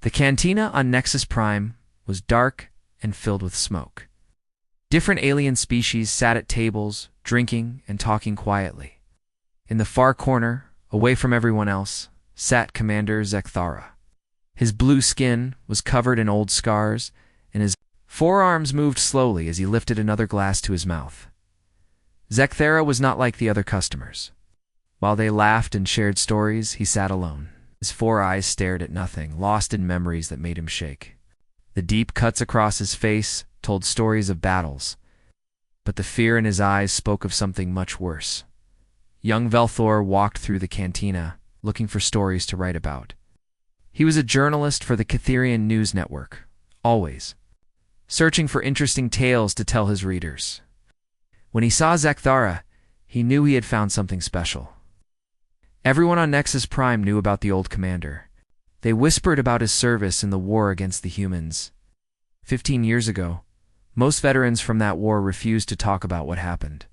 The cantina on Nexus Prime was dark and filled with smoke. Different alien species sat at tables, drinking and talking quietly. In the far corner, away from everyone else, sat Commander Zekthara. His blue skin was covered in old scars, and his forearms moved slowly as he lifted another glass to his mouth. Zekthara was not like the other customers. While they laughed and shared stories, he sat alone. His four eyes stared at nothing, lost in memories that made him shake. The deep cuts across his face told stories of battles, but the fear in his eyes spoke of something much worse. Young Velthor walked through the cantina, looking for stories to write about. He was a journalist for the Catherian News Network, always searching for interesting tales to tell his readers. When he saw Zekthara, he knew he had found something special. Everyone on Nexus Prime knew about the old commander. They whispered about his service in the war against the humans. 15 years ago, most veterans from that war refused to talk about what happened.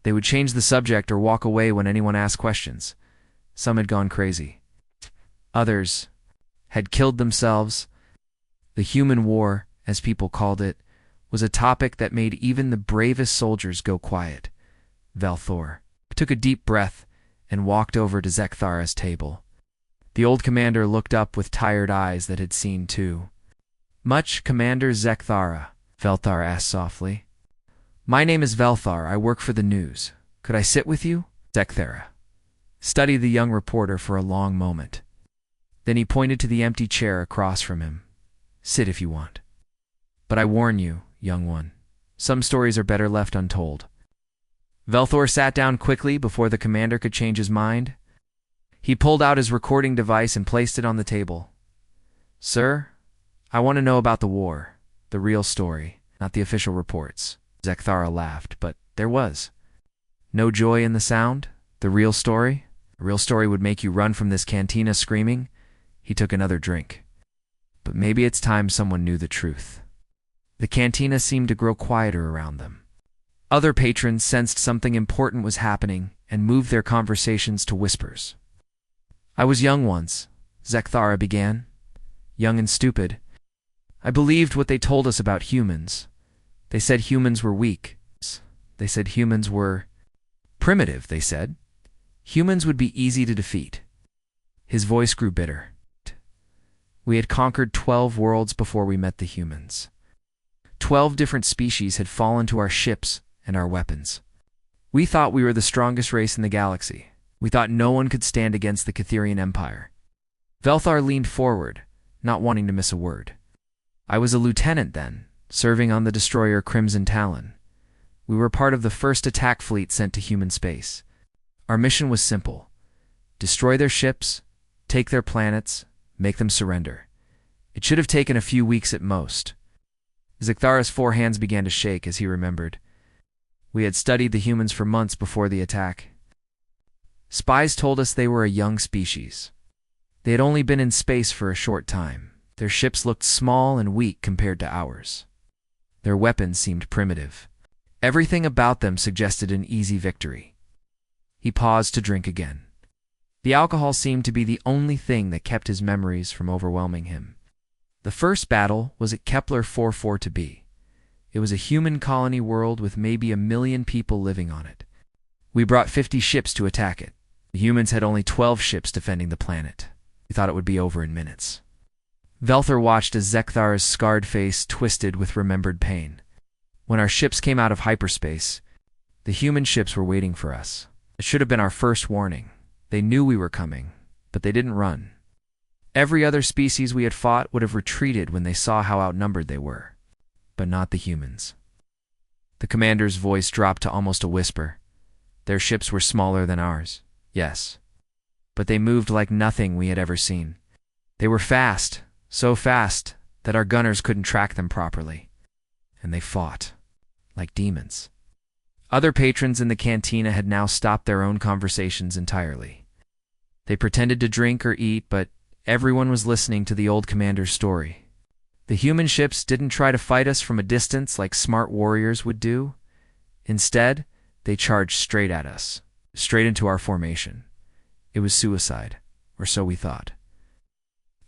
They would change the subject or walk away when anyone asked questions. Some had gone crazy. Others had killed themselves. The human war, as people called it, was a topic that made even the bravest soldiers go quiet. Velthor took a deep breath and walked over to Zekthara's table. The old commander looked up with tired eyes that had seen too. "Much, Commander Zekthara?" Velthar asked softly. "My name is Velthar. I work for the news. Could I sit with you?" Zekthara studied the young reporter for a long moment. Then he pointed to the empty chair across from him. "Sit if you want. But I warn you, young one, some stories are better left untold." Velthor sat down quickly before the commander could change his mind. He pulled out his recording device and placed it on the table. "Sir, I want to know about the war, the real story, not the official reports." Zekthara laughed, but there was no joy in the sound. The real story? The real story would make you run from this cantina screaming. He took another drink. But maybe it's time someone knew the truth. The cantina seemed to grow quieter around them. Other patrons sensed something important was happening and moved their conversations to whispers. "I was young once," Zekthara began. "Young and stupid. I believed what they told us about humans. They said humans were weak. They said humans were primitive, they said. Humans would be easy to defeat." His voice grew bitter. "We had conquered 12 worlds before we met the humans. 12 different species had fallen to our ships and our weapons. We thought we were the strongest race in the galaxy. We thought no one could stand against the Catherian Empire." Velthar leaned forward, not wanting to miss a word. "I was a lieutenant then, serving on the destroyer Crimson Talon. We were part of the first attack fleet sent to human space. Our mission was simple: destroy their ships, take their planets, make them surrender. It should have taken a few weeks at most." Zekthara's 4 hands began to shake as he remembered. "We had studied the humans for months before the attack. Spies told us they were a young species. They had only been in space for a short time. Their ships looked small and weak compared to ours. Their weapons seemed primitive. Everything about them suggested an easy victory." He paused to drink again. The alcohol seemed to be the only thing that kept his memories from overwhelming him. The first battle was at Kepler 44b. It was a human colony world with maybe 1 million people living on it. We brought 50 ships to attack it. The humans had only 12 ships defending the planet. We thought it would be over in minutes. Velthar watched as Zekthara's scarred face twisted with remembered pain. "When our ships came out of hyperspace, the human ships were waiting for us. It should have been our first warning. They knew we were coming, but they didn't run. Every other species we had fought would have retreated when they saw how outnumbered they were, but not the humans." The commander's voice dropped to almost a whisper. "Their ships were smaller than ours, yes, but they moved like nothing we had ever seen. They were fast, so fast that our gunners couldn't track them properly. And they fought like demons." Other patrons in the cantina had now stopped their own conversations entirely. They pretended to drink or eat, but everyone was listening to the old commander's story. The human ships didn't try to fight us from a distance like smart warriors would do. Instead, they charged straight at us, straight into our formation. It was suicide, or so we thought.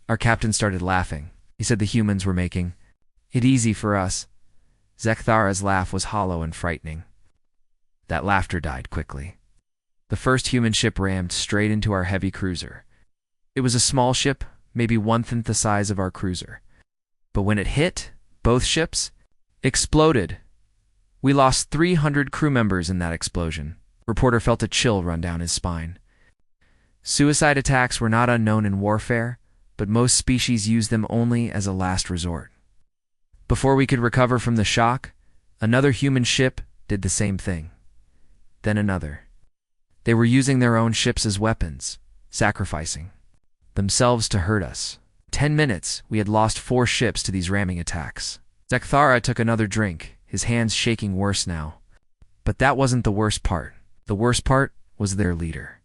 Our captain started laughing. He said the humans were making it easy for us. Zekthara's laugh was hollow and frightening. That laughter died quickly. The first human ship rammed straight into our heavy cruiser. It was a small ship, maybe 1/10 the size of our cruiser. But when it hit, both ships exploded. We lost 300 crew members in that explosion. Reporter felt a chill run down his spine. Suicide attacks were not unknown in warfare, but most species used them only as a last resort. Before we could recover from the shock, another human ship did the same thing. Then another. They were using their own ships as weapons, sacrificing themselves to hurt us. 10 minutes, we had lost 4 ships to these ramming attacks. Zekthara took another drink, his hands shaking worse now. But that wasn't the worst part. The worst part was their leader.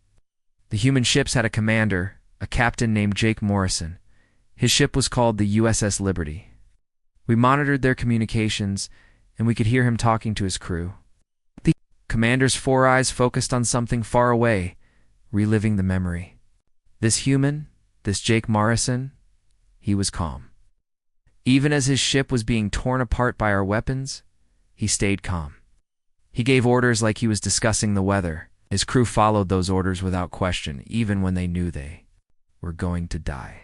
The human ships had a commander, a captain named Jake Morrison. His ship was called the USS Liberty. We monitored their communications, and we could hear him talking to his crew. The commander's 4 eyes focused on something far away, reliving the memory. This human, this Jake Morrison, he was calm. Even as his ship was being torn apart by our weapons, he stayed calm. He gave orders like he was discussing the weather. His crew followed those orders without question, even when they knew they were going to die.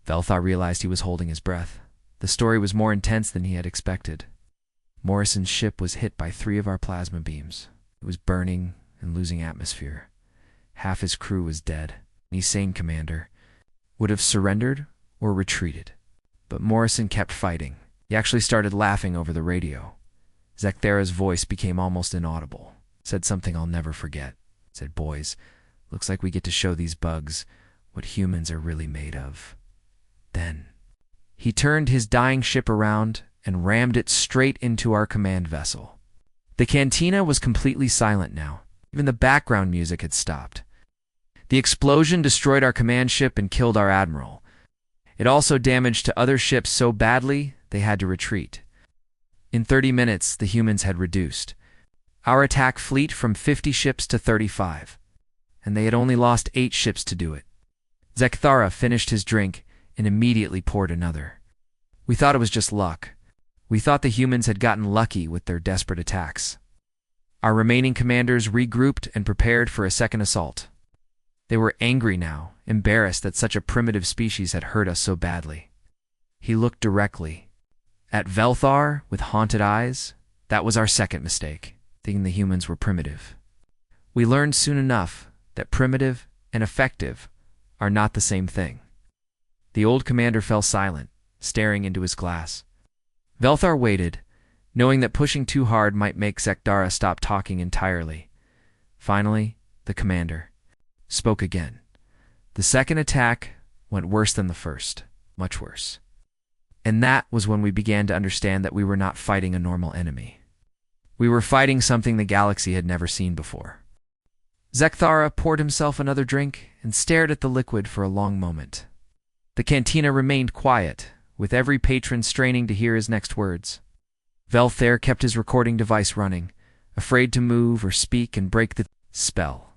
Velthar realized he was holding his breath. The story was more intense than he had expected. Morrison's ship was hit by 3 of our plasma beams. It was burning and losing atmosphere. Half his crew was dead. Any sane commander would have surrendered or retreated. But Morrison kept fighting. He actually started laughing over the radio. Zekthara's voice became almost inaudible. Said something I'll never forget. Said, "Boys, looks like we get to show these bugs what humans are really made of." Then he turned his dying ship around and rammed it straight into our command vessel. The cantina was completely silent now. Even the background music had stopped. The explosion destroyed our command ship and killed our admiral. It also damaged to other ships so badly they had to retreat. In 30 minutes, the humans had reduced our attack fleet from 50 ships to 35, and they had only lost 8 ships to do it. Zekthara finished his drink and immediately poured another. We thought it was just luck. We thought the humans had gotten lucky with their desperate attacks. Our remaining commanders regrouped and prepared for a second assault. They were angry now, embarrassed that such a primitive species had hurt us so badly. He looked directly at Velthar with haunted eyes. That was our second mistake, thinking the humans were primitive. We learned soon enough that primitive and effective are not the same thing. The old commander fell silent, staring into his glass. Velthar waited, knowing that pushing too hard might make Zekthara stop talking entirely. Finally, the commander spoke again. The second attack went worse than the first, much worse. And that was when we began to understand that we were not fighting a normal enemy. We were fighting something the galaxy had never seen before. Zekthara poured himself another drink and stared at the liquid for a long moment. The cantina remained quiet, with every patron straining to hear his next words. Velthar kept his recording device running, afraid to move or speak and break the spell.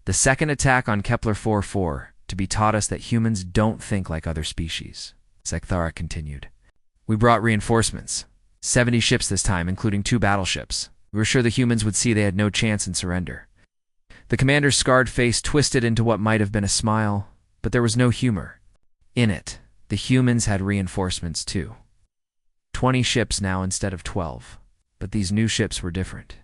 The second attack on Kepler 4-4 to be taught us that humans don't think like other species. Zekthara continued. We brought reinforcements. 70 ships this time, including 2 battleships. We were sure the humans would see they had no chance in surrender. The commander's scarred face twisted into what might have been a smile, but there was no humor in it. The humans had reinforcements too. 20 ships now instead of 12. But these new ships were different.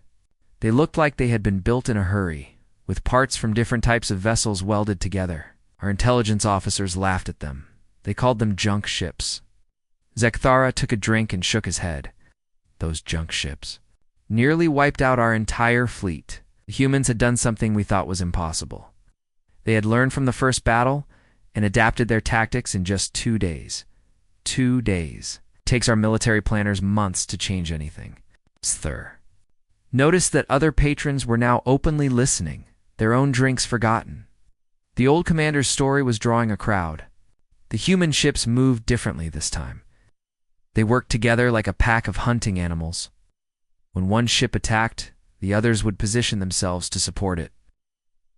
They looked like they had been built in a hurry, with parts from different types of vessels welded together. Our intelligence officers laughed at them. They called them junk ships. Zekthara took a drink and shook his head. Those junk ships nearly wiped out our entire fleet. The humans had done something we thought was impossible. They had learned from the first battle and adapted their tactics in just 2 days. 2 days. It takes our military planners months to change anything. Noticed that other patrons were now openly listening, their own drinks forgotten. The old commander's story was drawing a crowd. The human ships moved differently this time. They worked together like a pack of hunting animals. When one ship attacked, the others would position themselves to support it.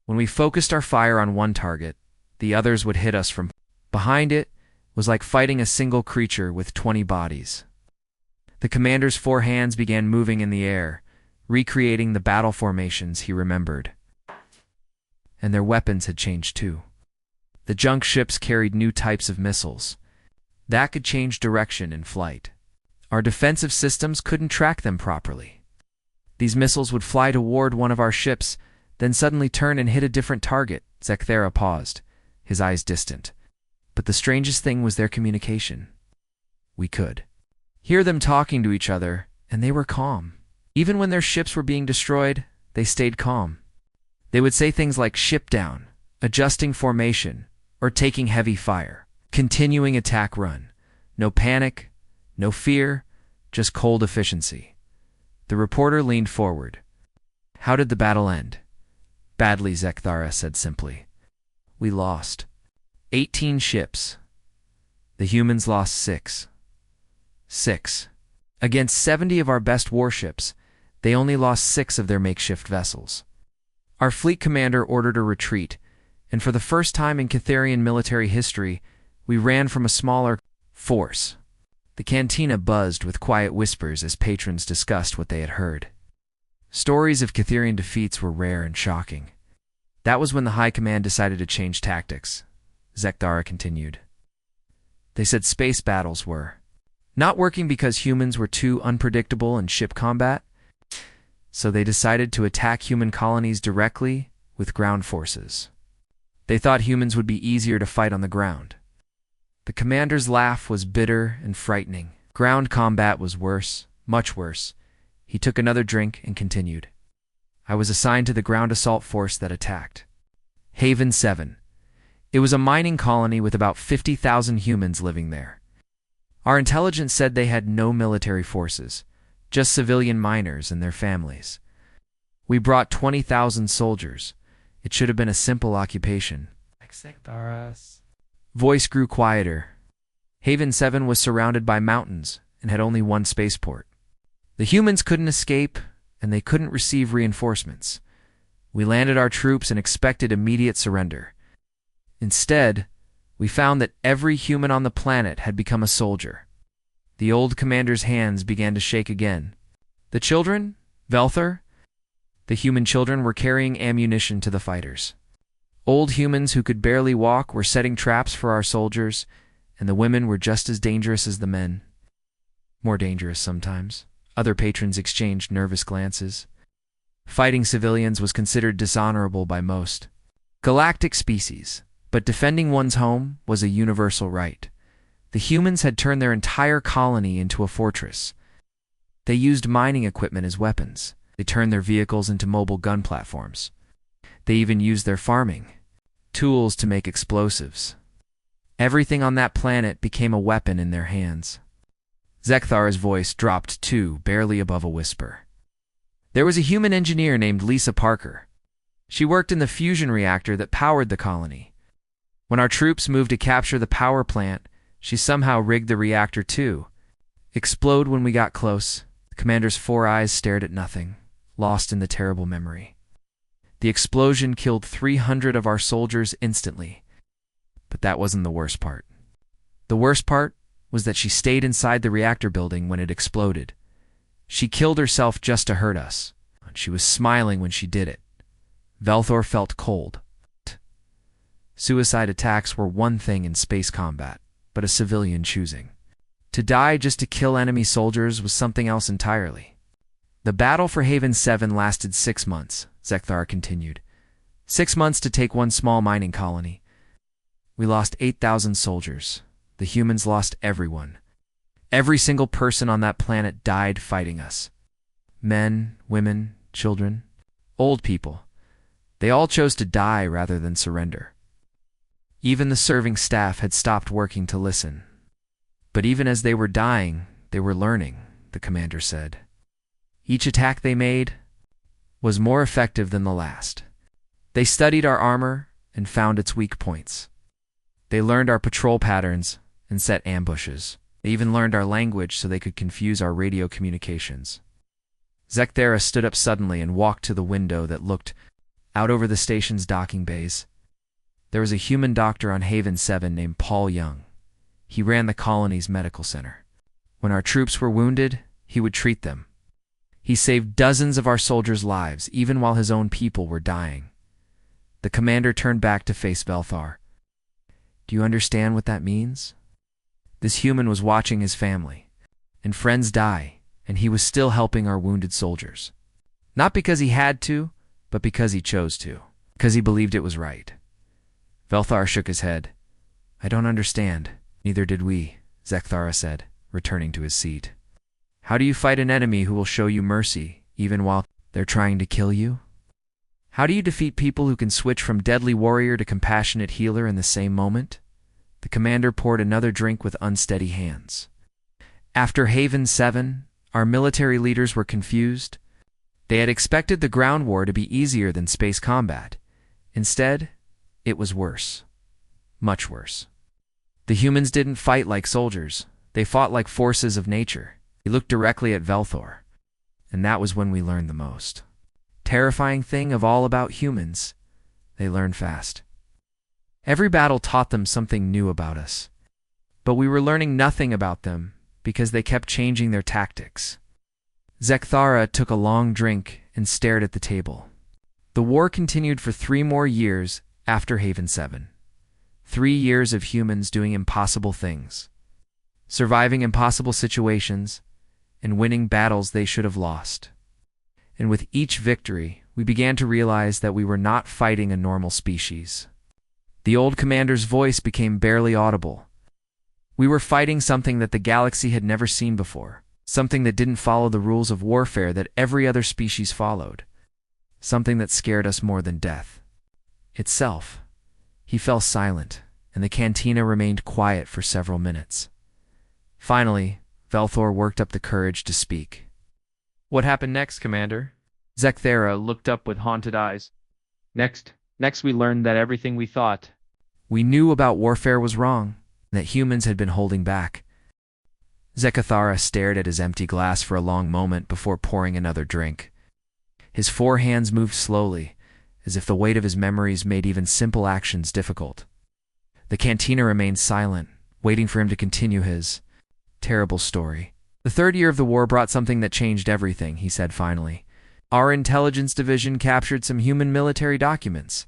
When we focused our fire on one target, the others would hit us from Behind it was like fighting a single creature with 20 bodies. The commander's 4 hands began moving in the air, recreating the battle formations he remembered. And their weapons had changed too. The junk ships carried new types of missiles that could change direction in flight. Our defensive systems couldn't track them properly. These missiles would fly toward one of our ships, then suddenly turn and hit a different target. Zekthera paused, his eyes distant. But the strangest thing was their communication. We could hear them talking to each other, and they were calm. Even when their ships were being destroyed, they stayed calm. They would say things like ship down, adjusting formation, or taking heavy fire, continuing attack run. No panic, no fear, just cold efficiency. The reporter leaned forward. How did the battle end? Badly, Zekthara said simply. We lost 18 ships. The humans lost 6. 6. Against 70 of our best warships, they only lost 6 of their makeshift vessels. Our fleet commander ordered a retreat, and for the first time in Catharian military history, we ran from a smaller force. The cantina buzzed with quiet whispers as patrons discussed what they had heard. Stories of Catharian defeats were rare and shocking. That was when the High Command decided to change tactics, Zekthara continued. They said space battles were not working because humans were too unpredictable in ship combat, so they decided to attack human colonies directly with ground forces. They thought humans would be easier to fight on the ground. The commander's laugh was bitter and frightening. Ground combat was worse, much worse. He took another drink and continued. I was assigned to the ground assault force that attacked Haven 7. It was a mining colony with about 50,000 humans living there. Our intelligence said they had no military forces, just civilian miners and their families. We brought 20,000 soldiers. It should have been a simple occupation. Voice grew quieter. Haven 7 was surrounded by mountains and had only one spaceport. The humans couldn't escape, and they couldn't receive reinforcements. We landed our troops and expected immediate surrender. Instead, we found that every human on the planet had become a soldier. The old commander's hands began to shake again. The children, Velthor, the human children were carrying ammunition to the fighters. Old humans who could barely walk were setting traps for our soldiers, and the women were just as dangerous as the men. More dangerous sometimes. Other patrons exchanged nervous glances. Fighting civilians was considered dishonorable by most galactic species, but defending one's home was a universal right. The humans had turned their entire colony into a fortress. They used mining equipment as weapons. They turned their vehicles into mobile gun platforms. They even used their farming tools to make explosives. Everything on that planet became a weapon in their hands. Zekthara's voice dropped too, barely above a whisper. There was a human engineer named Lisa Parker. She worked in the fusion reactor that powered the colony. When our troops moved to capture the power plant, she somehow rigged the reactor to explode when we got close. The commander's 4 eyes stared at nothing, lost in the terrible memory. The explosion killed 300 of our soldiers instantly. But that wasn't the worst part. The worst part was that she stayed inside the reactor building when it exploded. She killed herself just to hurt us. She was smiling when she did it. Velthor felt cold. Suicide attacks were one thing in space combat, but a civilian choosing to die just to kill enemy soldiers was something else entirely. The battle for Haven 7 lasted 6 months, Zekthar continued. 6 months to take one small mining colony. We lost 8,000 soldiers. The humans lost everyone. Every single person on that planet died fighting us. Men, women, children, old people. They all chose to die rather than surrender. Even the serving staff had stopped working to listen. But even as they were dying, they were learning, the commander said. Each attack they made was more effective than the last. They studied our armor and found its weak points. They learned our patrol patterns and set ambushes. They even learned our language so they could confuse our radio communications. Zekthera stood up suddenly and walked to the window that looked out over the station's docking bays. There was a human doctor on Haven 7 named Paul Young. He ran the colony's medical center. When our troops were wounded, he would treat them. He saved dozens of our soldiers' lives, even while his own people were dying. The commander turned back to face Velthar. Do you understand what that means? This human was watching his family and friends die, and he was still helping our wounded soldiers. Not because he had to, but because he chose to. Because he believed it was right. Velthar shook his head. I don't understand. Neither did we, Zekthara said, returning to his seat. How do you fight an enemy who will show you mercy, even while they're trying to kill you? How do you defeat people who can switch from deadly warrior to compassionate healer in the same moment? The commander poured another drink with unsteady hands. After Haven 7, our military leaders were confused. They had expected the ground war to be easier than space combat. Instead, it was worse. Much worse. The humans didn't fight like soldiers. They fought like forces of nature. He looked directly at Velthor. And that was when we learned the most. Terrifying thing of all about humans, they learn fast. Every battle taught them something new about us. But we were learning nothing about them because they kept changing their tactics. Zekthara took a long drink and stared at the table. The war continued for 3 more years after Haven 7. 3 years of humans doing impossible things, surviving impossible situations, and winning battles they should have lost. And with each victory, we began to realize that we were not fighting a normal species. The old commander's voice became barely audible. We were fighting something that the galaxy had never seen before, something that didn't follow the rules of warfare that every other species followed, something that scared us more than death itself. He fell silent, and the cantina remained quiet for several minutes. Finally, Velthor worked up the courage to speak. What happened next, Commander? Zekthara looked up with haunted eyes. Next we learned that everything we thought we knew about warfare was wrong, and that humans had been holding back. Zekthara stared at his empty glass for a long moment before pouring another drink. His 4 hands moved slowly, as if the weight of his memories made even simple actions difficult. The cantina remained silent, waiting for him to continue his terrible story. The 3rd year of the war brought something that changed everything, he said finally. Our intelligence division captured some human military documents.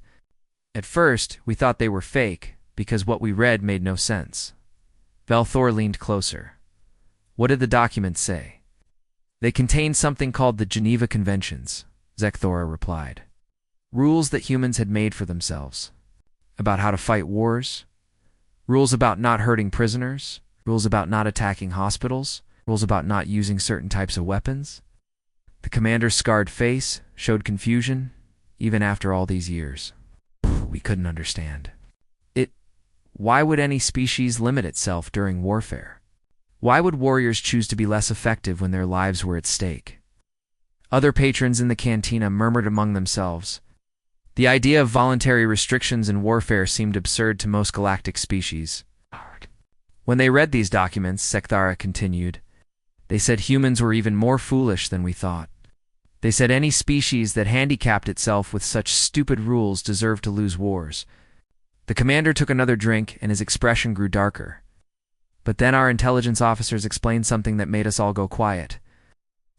At first, we thought they were fake, because what we read made no sense. Velthor leaned closer. What did the documents say? They contained something called the Geneva Conventions, Zekthora replied. Rules that humans had made for themselves. About how to fight wars. Rules about not hurting prisoners. Rules about not attacking hospitals. Rules about not using certain types of weapons. The commander's scarred face showed confusion, even after all these years. We couldn't understand. Why would any species limit itself during warfare? Why would warriors choose to be less effective when their lives were at stake? Other patrons in the cantina murmured among themselves. The idea of voluntary restrictions in warfare seemed absurd to most galactic species. When they read these documents, Zekthara continued, they said humans were even more foolish than we thought. They said any species that handicapped itself with such stupid rules deserved to lose wars. The commander took another drink, and his expression grew darker. But then our intelligence officers explained something that made us all go quiet.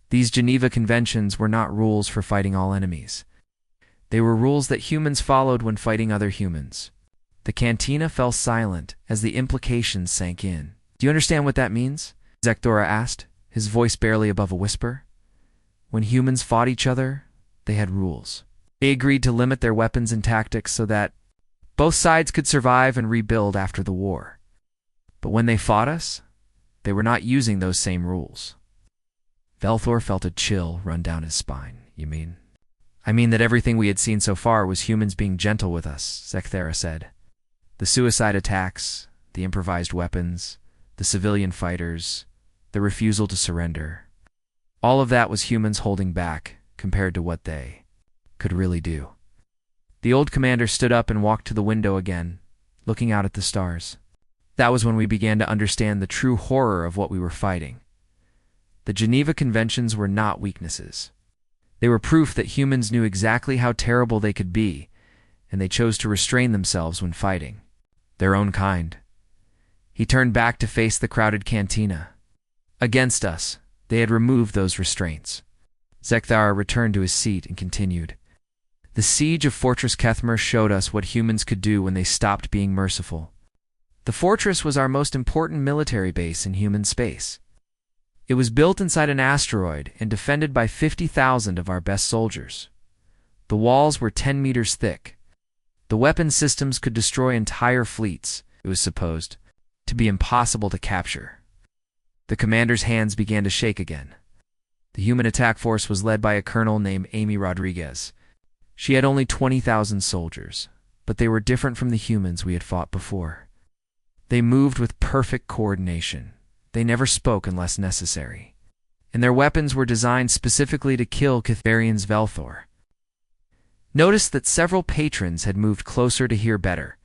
These Geneva Conventions were not rules for fighting all enemies. They were rules that humans followed when fighting other humans. The cantina fell silent as the implications sank in. Do you understand what that means? Zekthara asked, his voice barely above a whisper. When humans fought each other, they had rules. They agreed to limit their weapons and tactics so that both sides could survive and rebuild after the war. But when they fought us, they were not using those same rules. Velthor felt a chill run down his spine. You mean? I mean that everything we had seen so far was humans being gentle with us, Zekthara said. The suicide attacks, the improvised weapons, the civilian fighters, the refusal to surrender. All of that was humans holding back compared to what they could really do. The old commander stood up and walked to the window again, looking out at the stars. That was when we began to understand the true horror of what we were fighting. The Geneva Conventions were not weaknesses. They were proof that humans knew exactly how terrible they could be, and they chose to restrain themselves when fighting. Their own kind. He turned back to face the crowded cantina. Against us, they had removed those restraints. Zekthara returned to his seat and continued. The siege of Fortress Kethmer showed us what humans could do when they stopped being merciful. The fortress was our most important military base in human space. It was built inside an asteroid and defended by 50,000 of our best soldiers. The walls were 10 meters thick. The weapon systems could destroy entire fleets. It was supposed to be impossible to capture. The commander's hands began to shake again. The human attack force was led by a colonel named Amy Rodriguez. She had only 20,000 soldiers, but they were different from the humans we had fought before. They moved with perfect coordination. They never spoke unless necessary. And their weapons were designed specifically to kill Catharian's Velthor. Notice that several patrons had moved closer to hear better.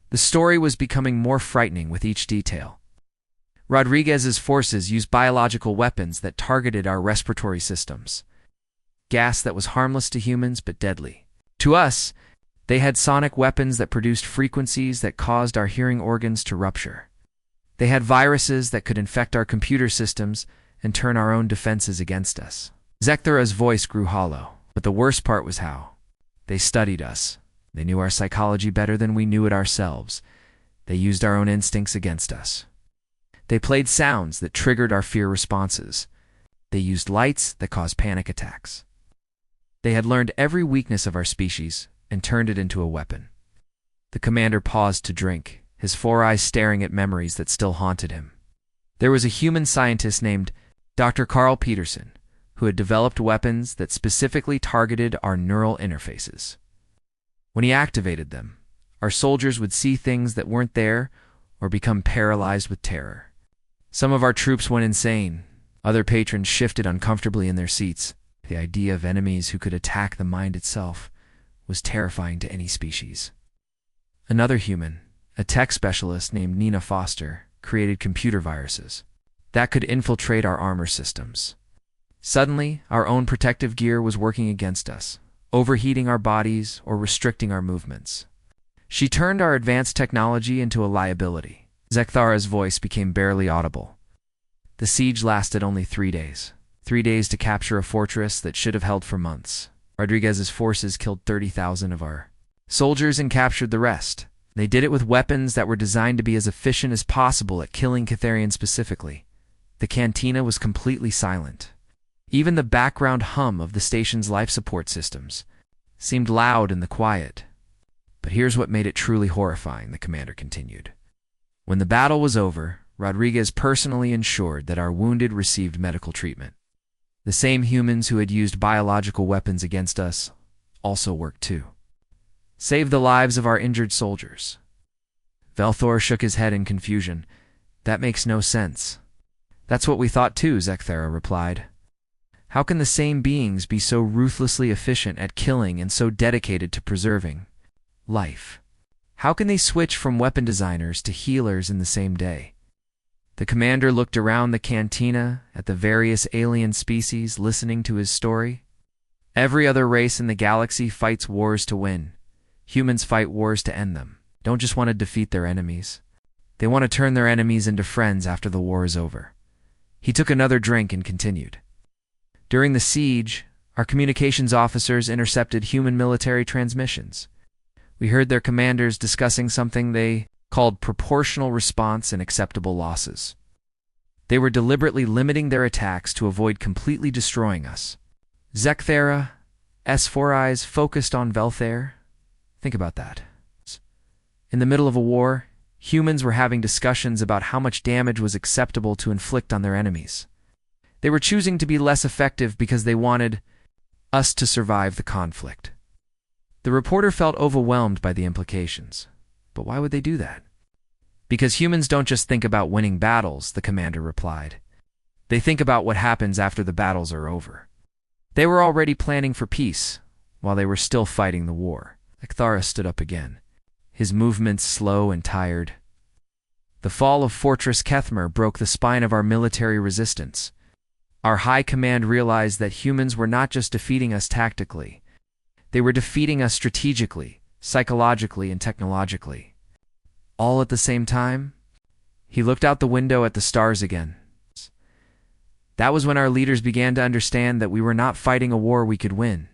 The story was becoming more frightening with each detail. Rodriguez's forces used biological weapons that targeted our respiratory systems. Gas that was harmless to humans but deadly. To us, they had sonic weapons that produced frequencies that caused our hearing organs to rupture. They had viruses that could infect our computer systems and turn our own defenses against us. Zekthara's voice grew hollow, but the worst part was how they studied us. They knew our psychology better than we knew it ourselves. They used our own instincts against us. They played sounds that triggered our fear responses. They used lights that caused panic attacks. They had learned every weakness of our species and turned it into a weapon. The commander paused to drink, his 4 eyes staring at memories that still haunted him. There was a human scientist named Dr. Carl Peterson, who had developed weapons that specifically targeted our neural interfaces. When he activated them, our soldiers would see things that weren't there or become paralyzed with terror. Some of our troops went insane. Other patrons shifted uncomfortably in their seats. The idea of enemies who could attack the mind itself was terrifying to any species. Another human, a tech specialist named Nina Foster, created computer viruses that could infiltrate our armor systems. Suddenly, our own protective gear was working against us, overheating our bodies or restricting our movements. She turned our advanced technology into a liability. Zekthara's voice became barely audible. The siege lasted only 3 days. 3 days to capture a fortress that should have held for months. Rodriguez's forces killed 30,000 of our soldiers and captured the rest. They did it with weapons that were designed to be as efficient as possible at killing Catharian specifically. The cantina was completely silent. Even the background hum of the station's life support systems seemed loud in the quiet. But here's what made it truly horrifying, the commander continued. When the battle was over, Rodriguez personally ensured that our wounded received medical treatment. The same humans who had used biological weapons against us also worked too. Saved the lives of our injured soldiers. Velthor shook his head in confusion. That makes no sense. That's what we thought too, Zekthara replied. How can the same beings be so ruthlessly efficient at killing and so dedicated to preserving life? How can they switch from weapon designers to healers in the same day? The commander looked around the cantina at the various alien species listening to his story. Every other race in the galaxy fights wars to win. Humans fight wars to end them. Don't just want to defeat their enemies. They want to turn their enemies into friends after the war is over. He took another drink and continued. During the siege, our communications officers intercepted human military transmissions. We heard their commanders discussing something they called proportional response and acceptable losses. They were deliberately limiting their attacks to avoid completely destroying us. Zekthara, S4 eyes focused on Velthair. Think about that. In the middle of a war, humans were having discussions about how much damage was acceptable to inflict on their enemies. They were choosing to be less effective because they wanted us to survive the conflict. The reporter felt overwhelmed by the implications. But why would they do that? Because humans don't just think about winning battles, the commander replied. They think about what happens after the battles are over. They were already planning for peace while they were still fighting the war. Zekthara stood up again, his movements slow and tired. The fall of Fortress Kethmer broke the spine of our military resistance. Our high command realized that humans were not just defeating us tactically. They were defeating us strategically, psychologically, and technologically. All at the same time? He looked out the window at the stars again. That was when our leaders began to understand that we were not fighting a war we could win.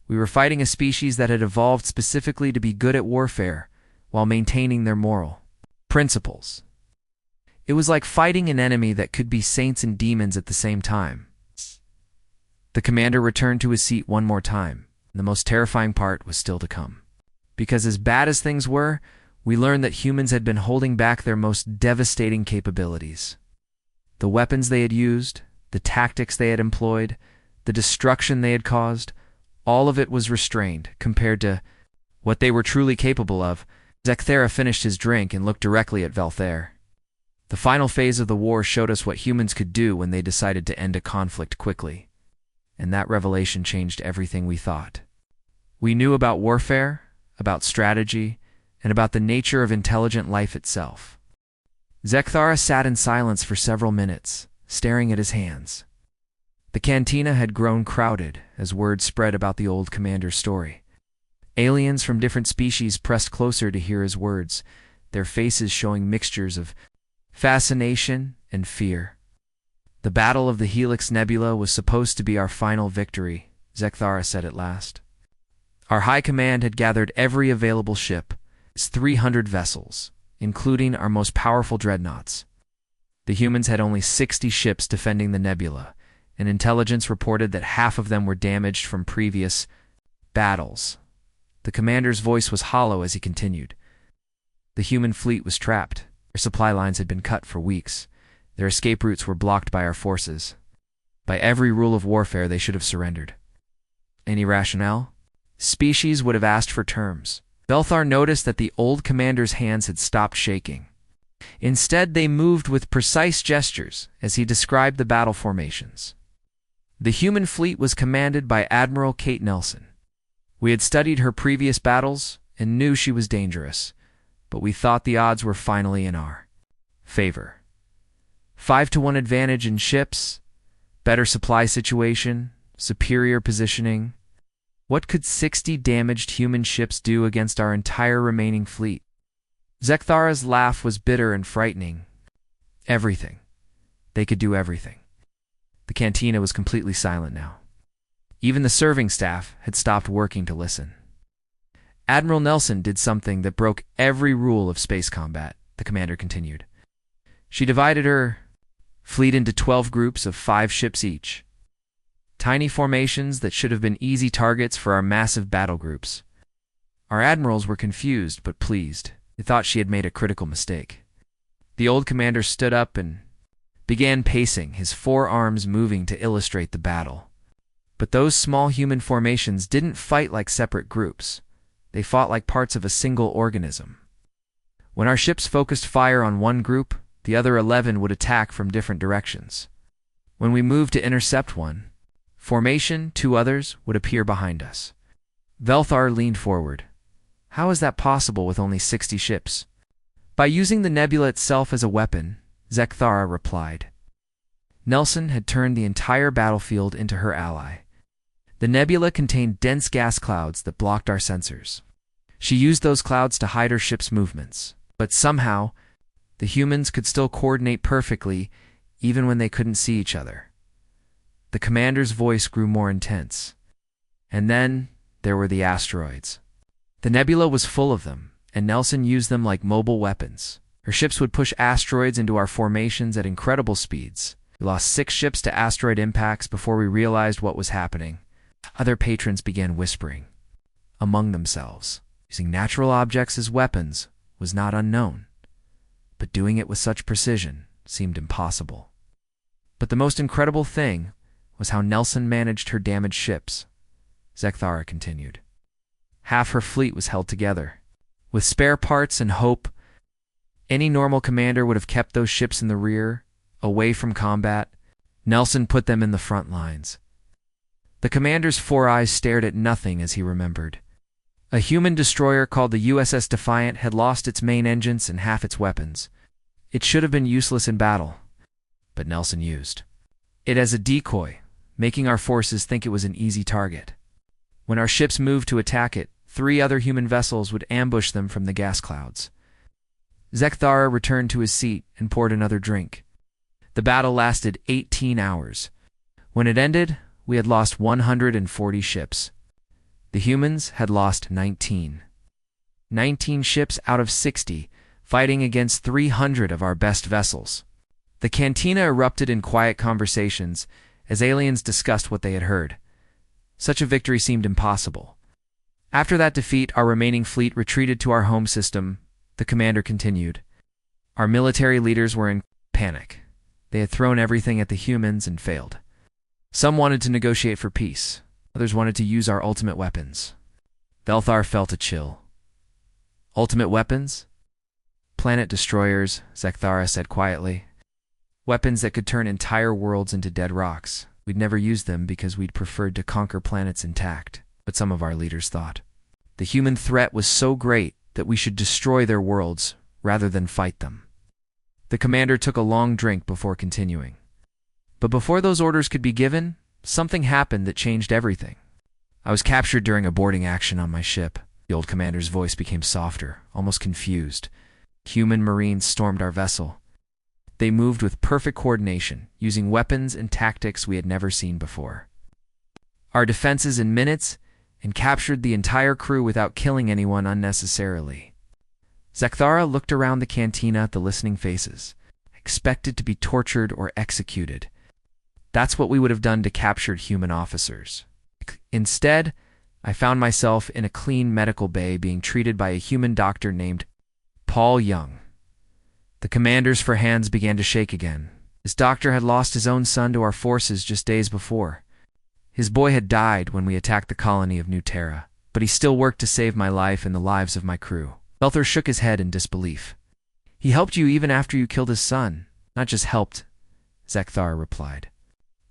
We were fighting a species that had evolved specifically to be good at warfare while maintaining their moral principles. It was like fighting an enemy that could be saints and demons at the same time. The commander returned to his seat one more time. The most terrifying part was still to come. Because as bad as things were, we learned that humans had been holding back their most devastating capabilities. The weapons they had used, the tactics they had employed, the destruction they had caused, all of it was restrained compared to what they were truly capable of. Zekthera finished his drink and looked directly at Velthair. The final phase of the war showed us what humans could do when they decided to end a conflict quickly. And that revelation changed everything we thought. We knew about warfare, about strategy, and about the nature of intelligent life itself. Zekthara sat in silence for several minutes, staring at his hands. The cantina had grown crowded as word spread about the old commander's story. Aliens from different species pressed closer to hear his words, their faces showing mixtures of fascination and fear. The Battle of the Helix Nebula was supposed to be our final victory, Zekthara said at last. Our high command had gathered every available ship, 300 vessels, including our most powerful dreadnoughts. The humans had only 60 ships defending the nebula, and intelligence reported that half of them were damaged from previous battles. The commander's voice was hollow as he continued. The human fleet was trapped. Their supply lines had been cut for weeks. Their escape routes were blocked by our forces. By every rule of warfare, they should have surrendered. Any rationale? Species would have asked for terms. Belthar noticed that the old commander's hands had stopped shaking. Instead, they moved with precise gestures as he described the battle formations. The human fleet was commanded by Admiral Kate Nelson. We had studied her previous battles and knew she was dangerous, but we thought the odds were finally in our favor. 5-to-1 advantage in ships, better supply situation, superior positioning. What could 60 damaged human ships do against our entire remaining fleet? Zekthara's laugh was bitter and frightening. Everything. They could do everything. The cantina was completely silent now. Even the serving staff had stopped working to listen. Admiral Nelson did something that broke every rule of space combat, the commander continued. She divided her fleet into 12 groups of 5 ships each. Tiny formations that should have been easy targets for our massive battle groups. Our admirals were confused but pleased. They thought she had made a critical mistake. The old commander stood up and began pacing, his forearms moving to illustrate the battle. But those small human formations didn't fight like separate groups. They fought like parts of a single organism. When our ships focused fire on one group, the other 11 would attack from different directions. When we moved to intercept one formation, 2 others would appear behind us. Velthar leaned forward. How is that possible with only 60 ships? By using the nebula itself as a weapon, Zekthara replied. Nelson had turned the entire battlefield into her ally. The nebula contained dense gas clouds that blocked our sensors. She used those clouds to hide her ship's movements, but somehow, the humans could still coordinate perfectly even when they couldn't see each other. The commander's voice grew more intense. And then there were the asteroids. The nebula was full of them, and Nelson used them like mobile weapons. Her ships would push asteroids into our formations at incredible speeds. We lost 6 ships to asteroid impacts before we realized what was happening. Other patrons began whispering among themselves. Using natural objects as weapons was not unknown, but doing it with such precision seemed impossible. But the most incredible thing was how Nelson managed her damaged ships. Zekthara continued. Half her fleet was held together. With spare parts and hope, any normal commander would have kept those ships in the rear, away from combat. Nelson put them in the front lines. The commander's 4 eyes stared at nothing as he remembered. A human destroyer called the USS Defiant had lost its main engines and half its weapons. It should have been useless in battle, but Nelson used it as a decoy, making our forces think it was an easy target. When our ships moved to attack it, 3 other human vessels would ambush them from the gas clouds. Zekthara returned to his seat and poured another drink. The battle lasted 18 hours. When it ended, we had lost 140 ships. The humans had lost 19. 19 ships out of 60, fighting against 300 of our best vessels. The cantina erupted in quiet conversations as aliens discussed what they had heard. Such a victory seemed impossible. After that defeat, our remaining fleet retreated to our home system. The commander continued. Our military leaders were in panic. They had thrown everything at the humans and failed. Some wanted to negotiate for peace. Others wanted to use our ultimate weapons. Velthar felt a chill. Ultimate weapons? Planet destroyers, Zekthara said quietly. Weapons that could turn entire worlds into dead rocks. We'd never use them because we'd preferred to conquer planets intact, but some of our leaders thought. The human threat was so great that we should destroy their worlds rather than fight them. The commander took a long drink before continuing. But before those orders could be given, something happened that changed everything. I was captured during a boarding action on my ship. The old commander's voice became softer, almost confused. Human marines stormed our vessel. They moved with perfect coordination, using weapons and tactics we had never seen before. Our defenses in minutes, and captured the entire crew without killing anyone unnecessarily. Zekthara looked around the cantina at the listening faces, expected to be tortured or executed. That's what we would have done to captured human officers. Instead, I found myself in a clean medical bay being treated by a human doctor named Paul Young. The commander's hands began to shake again. This doctor had lost his own son to our forces just days before. His boy had died when we attacked the colony of New Terra, but he still worked to save my life and the lives of my crew. Velthar shook his head in disbelief. He helped you even after you killed his son. Not just helped, Zekthara replied.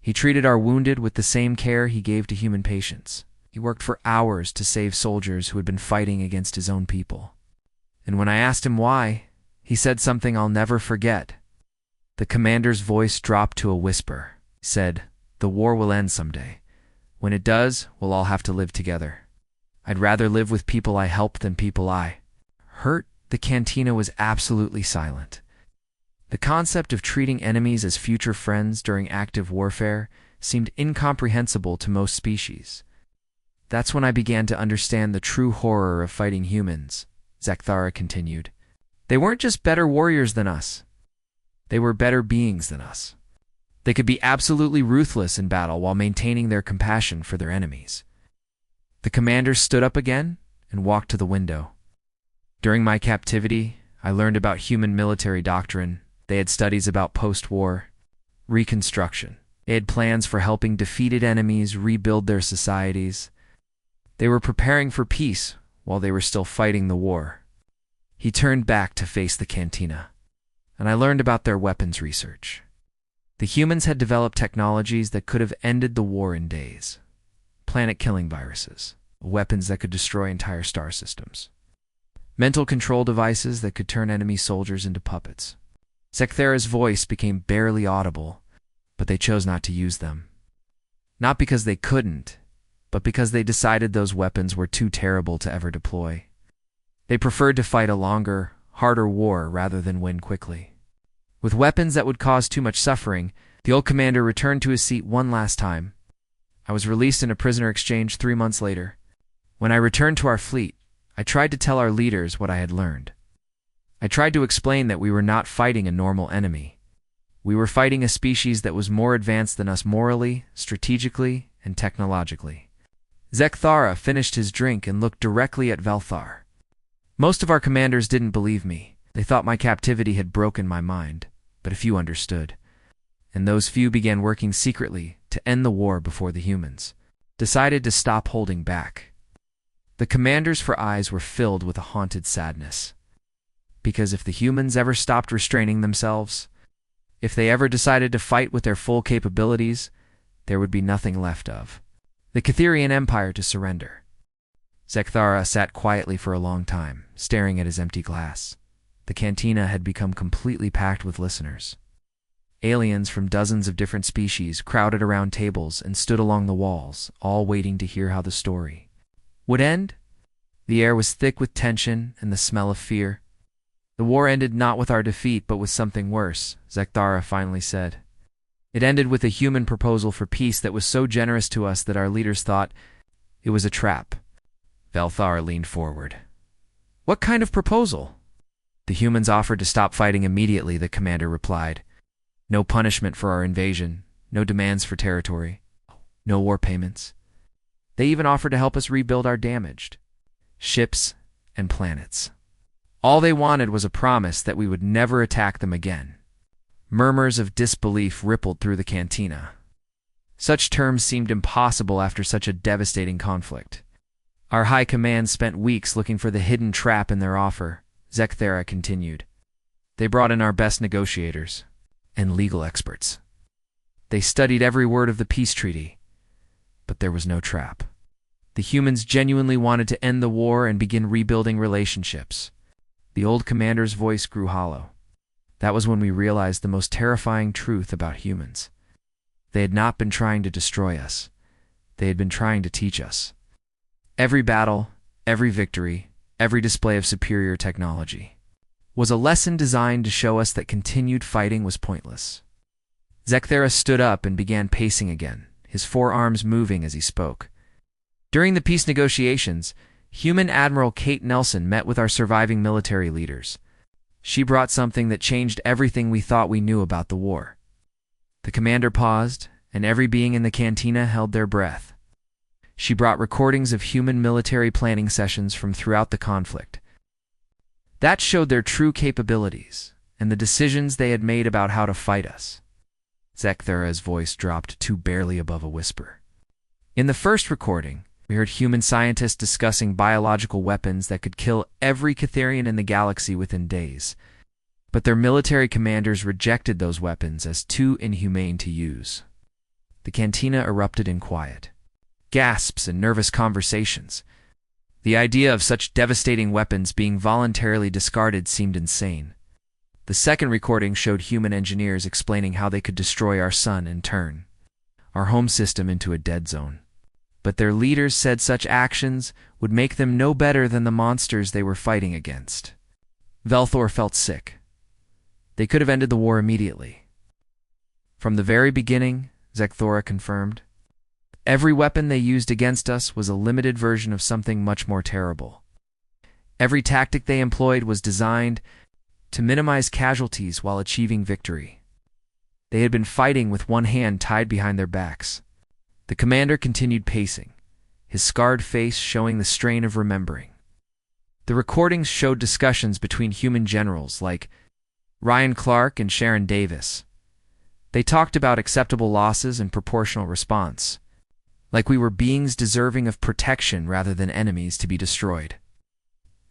He treated our wounded with the same care he gave to human patients. He worked for hours to save soldiers who had been fighting against his own people. And when I asked him why, he said something I'll never forget. The commander's voice dropped to a whisper. He said, "The war will end someday. When it does, we'll all have to live together. I'd rather live with people I help than people I hurt." The cantina was absolutely silent. The concept of treating enemies as future friends during active warfare seemed incomprehensible to most species. That's when I began to understand the true horror of fighting humans, Zekthara continued. They weren't just better warriors than us. They were better beings than us. They could be absolutely ruthless in battle while maintaining their compassion for their enemies. The commander stood up again and walked to the window. During my captivity, I learned about human military doctrine. They had studies about post-war reconstruction. They had plans for helping defeated enemies rebuild their societies. They were preparing for peace while they were still fighting the war. He turned back to face the cantina, and I learned about their weapons research. The humans had developed technologies that could have ended the war in days. Planet-killing viruses, weapons that could destroy entire star systems. Mental control devices that could turn enemy soldiers into puppets. Zekthara's voice became barely audible, but they chose not to use them. Not because they couldn't, but because they decided those weapons were too terrible to ever deploy. They preferred to fight a longer, harder war rather than win quickly. With weapons that would cause too much suffering, the old commander returned to his seat one last time. I was released in a prisoner exchange 3 months later. When I returned to our fleet, I tried to tell our leaders what I had learned. I tried to explain that we were not fighting a normal enemy. We were fighting a species that was more advanced than us morally, strategically, and technologically. Zekthara finished his drink and looked directly at Velthar. Most of our commanders didn't believe me. They thought my captivity had broken my mind, but a few understood. And those few began working secretly to end the war before the humans decided to stop holding back. The commanders' eyes were filled with a haunted sadness. Because if the humans ever stopped restraining themselves, if they ever decided to fight with their full capabilities, there would be nothing left of the Catherian Empire to surrender. Zekthara sat quietly for a long time, staring at his empty glass. The cantina had become completely packed with listeners. Aliens from dozens of different species crowded around tables and stood along the walls, all waiting to hear how the story would end. The air was thick with tension and the smell of fear. The war ended not with our defeat, but with something worse, Zekthara finally said. It ended with a human proposal for peace that was so generous to us that our leaders thought it was a trap. Velthar leaned forward. What kind of proposal? The humans offered to stop fighting immediately, the commander replied. No punishment for our invasion, no demands for territory, no war payments. They even offered to help us rebuild our damaged ships and planets. All they wanted was a promise that we would never attack them again. Murmurs of disbelief rippled through the cantina. Such terms seemed impossible after such a devastating conflict. Our high command spent weeks looking for the hidden trap in their offer, Zekthara continued. They brought in our best negotiators and legal experts. They studied every word of the peace treaty, but there was no trap. The humans genuinely wanted to end the war and begin rebuilding relationships. The old commander's voice grew hollow. That was when we realized the most terrifying truth about humans. They had not been trying to destroy us. They had been trying to teach us. Every battle, every victory, every display of superior technology was a lesson designed to show us that continued fighting was pointless. Zekthara stood up and began pacing again, his forearms moving as he spoke. During the peace negotiations, Human Admiral Kate Nelson met with our surviving military leaders. She brought something that changed everything we thought we knew about the war. The commander paused, and every being in the cantina held their breath. She brought recordings of human military planning sessions from throughout the conflict. That showed their true capabilities and the decisions they had made about how to fight us. Zekthara's voice dropped to barely above a whisper. In the first recording, we heard human scientists discussing biological weapons that could kill every Catherian in the galaxy within days. But their military commanders rejected those weapons as too inhumane to use. The cantina erupted in quiet. Gasps and nervous conversations. The idea of such devastating weapons being voluntarily discarded seemed insane. The second recording showed human engineers explaining how they could destroy our sun and turn our home system into a dead zone. But their leaders said such actions would make them no better than the monsters they were fighting against. Velthor felt sick. They could have ended the war immediately. From the very beginning, Zekthara confirmed, every weapon they used against us was a limited version of something much more terrible. Every tactic they employed was designed to minimize casualties while achieving victory. They had been fighting with one hand tied behind their backs. The commander continued pacing, his scarred face showing the strain of remembering. The recordings showed discussions between human generals like Ryan Clark and Sharon Davis. They talked about acceptable losses and proportional response, like we were beings deserving of protection rather than enemies to be destroyed.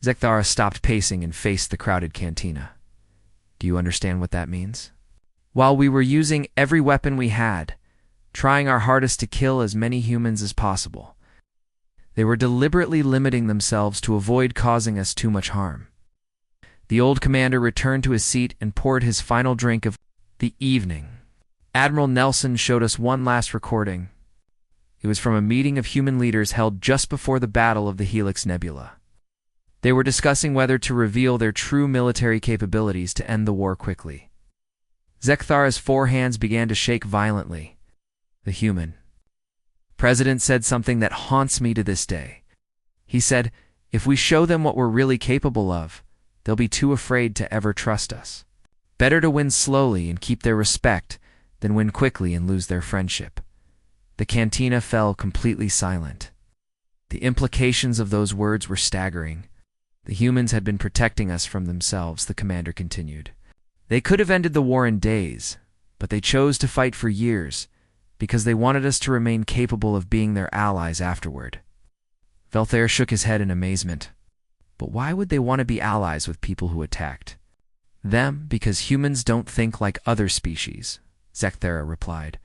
Zekthara stopped pacing and faced the crowded cantina. Do you understand what that means? While we were using every weapon we had, trying our hardest to kill as many humans as possible, they were deliberately limiting themselves to avoid causing us too much harm. The old commander returned to his seat and poured his final drink of the evening. Admiral Nelson showed us one last recording. It was from a meeting of human leaders held just before the Battle of the Helix Nebula. They were discussing whether to reveal their true military capabilities to end the war quickly. Zekthara's four hands began to shake violently. The human president said something that haunts me to this day. He said, if we show them what we're really capable of, they'll be too afraid to ever trust us. Better to win slowly and keep their respect than win quickly and lose their friendship. The cantina fell completely silent. The implications of those words were staggering. The humans had been protecting us from themselves, the commander continued. They could have ended the war in days, but they chose to fight for years because they wanted us to remain capable of being their allies afterward. Velthar shook his head in amazement. But why would they want to be allies with people who attacked them? Because humans don't think like other species, Zekthara replied.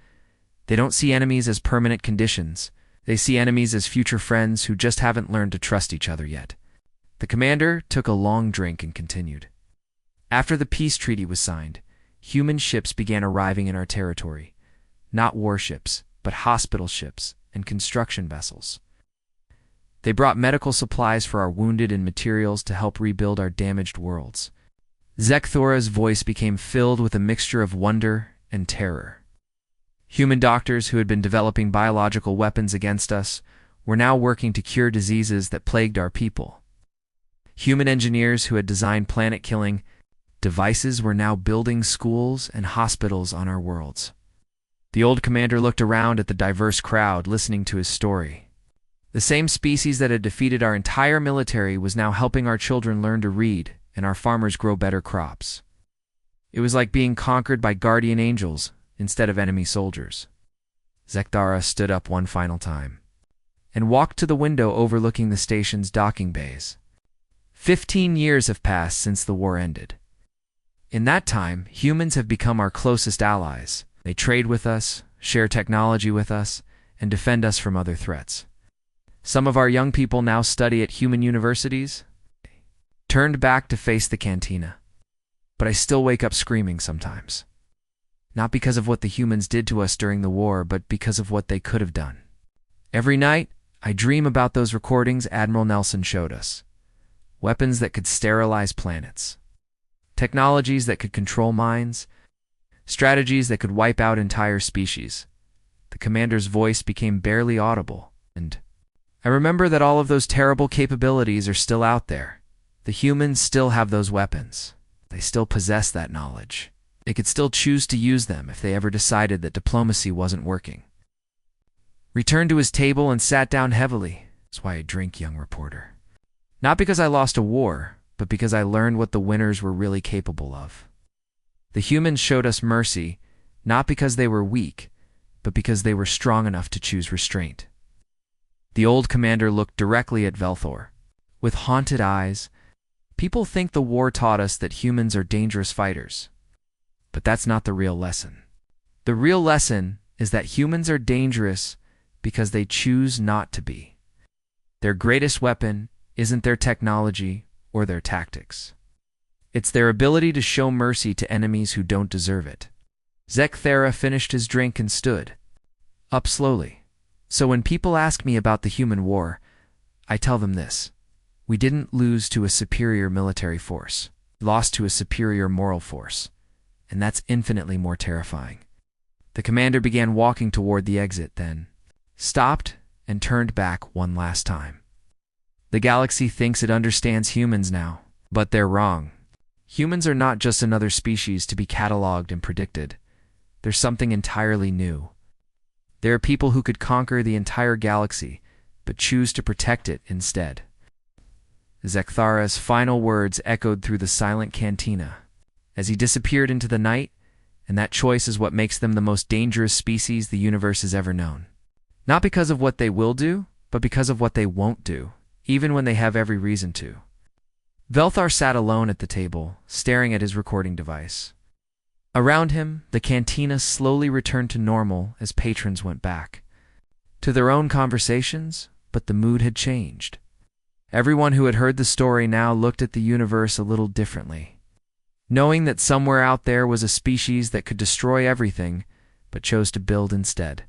They don't see enemies as permanent conditions. They see enemies as future friends who just haven't learned to trust each other yet. The commander took a long drink and continued. After the peace treaty was signed, human ships began arriving in our territory. Not warships, but hospital ships and construction vessels. They brought medical supplies for our wounded and materials to help rebuild our damaged worlds. Zekthura's voice became filled with a mixture of wonder and terror. Human doctors who had been developing biological weapons against us were now working to cure diseases that plagued our people. Human engineers who had designed planet-killing devices were now building schools and hospitals on our worlds. The old commander looked around at the diverse crowd listening to his story. The same species that had defeated our entire military was now helping our children learn to read and our farmers grow better crops. It was like being conquered by guardian angels instead of enemy soldiers. Zekthara stood up one final time and walked to the window overlooking the station's docking bays. 15 years have passed since the war ended. In that time, humans have become our closest allies. They trade with us, share technology with us, and defend us from other threats. Some of our young people now study at human universities, turned back to face the cantina. But I still wake up screaming sometimes. Not because of what the humans did to us during the war, but because of what they could have done. Every night, I dream about those recordings Admiral Nelson showed us. Weapons that could sterilize planets. Technologies that could control minds. Strategies that could wipe out entire species. The commander's voice became barely audible, and I remember that all of those terrible capabilities are still out there. The humans still have those weapons. They still possess that knowledge. They could still choose to use them if they ever decided that diplomacy wasn't working. Returned to his table and sat down heavily. That's why I drink, young reporter. Not because I lost a war, but because I learned what the winners were really capable of. The humans showed us mercy, not because they were weak, but because they were strong enough to choose restraint. The old commander looked directly at Velthor. With haunted eyes, people think the war taught us that humans are dangerous fighters. But that's not the real lesson. The real lesson is that humans are dangerous because they choose not to be. Their greatest weapon isn't their technology or their tactics. It's their ability to show mercy to enemies who don't deserve it. Zekthara finished his drink and stood up slowly. So when people ask me about the human war, I tell them this. We didn't lose to a superior military force. We lost to a superior moral force. And that's infinitely more terrifying. The commander began walking toward the exit, then stopped and turned back one last time. The galaxy thinks it understands humans now, but they're wrong. Humans are not just another species to be cataloged and predicted. They're something entirely new. There are people who could conquer the entire galaxy, but choose to protect it instead. Zekthara's final words echoed through the silent cantina as he disappeared into the night, and that choice is what makes them the most dangerous species the universe has ever known. Not because of what they will do, but because of what they won't do, even when they have every reason to. Velthar sat alone at the table, staring at his recording device. Around him, the cantina slowly returned to normal as patrons went back to their own conversations, but the mood had changed. Everyone who had heard the story now looked at the universe a little differently, knowing that somewhere out there was a species that could destroy everything, but chose to build instead.